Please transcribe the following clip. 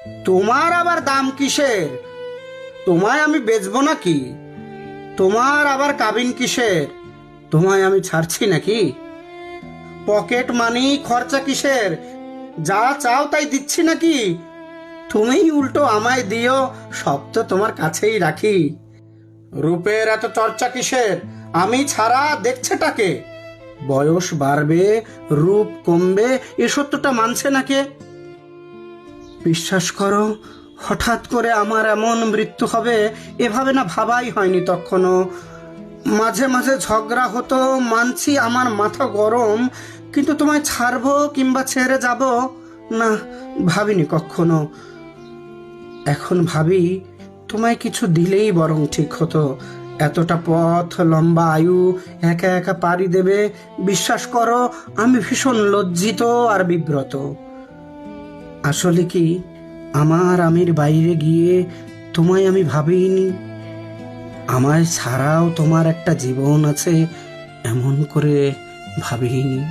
তোমার আবার দাম কিসের? তোমায় আমি বেচবো নাকি? তোমার আবার কাবিন কিসের? তোমায় আমি ছাড়ছি নাকি? পকেট মানি খরচা কিসের? যা চাও তাই দিচ্ছি নাকি? তুমিই উল্টো আমায় দিও, সব তো তোমার কাছেই রাখি। রূপের এত চর্চা কিসের? আমি ছাড়া দেখছেটাকে? বয়স বাড়বে, রূপ কমবে, এ সত্যটা মানছে নাকে? বিশ্বাস করো, হঠাৎ করে আমার এমন মৃত্যু হবে এভাবে না ভাবাই হয়নি তখনও। মাঝে মাঝে ঝগড়া হতো, মানছি আমার মাথা গরম, কিন্তু তোমায় ছাড়বো কিংবা ছেড়ে যাব না, ভাবিনি কখনো। এখন ভাবি, তোমায় কিছু দিলেই বরং ঠিক হতো। এতটা পথ, লম্বা আয়ু একা একা পাড়ি দেবে, বিশ্বাস করো আমি ভীষণ লজ্জিত আর বিব্রত। আসলে কি, আমার আমির বাইরে গিয়ে তোমায় আমি ভাবিনি। আমায় ছাড়াও তোমার একটা জীবন আছে এমন করে ভাবিনি।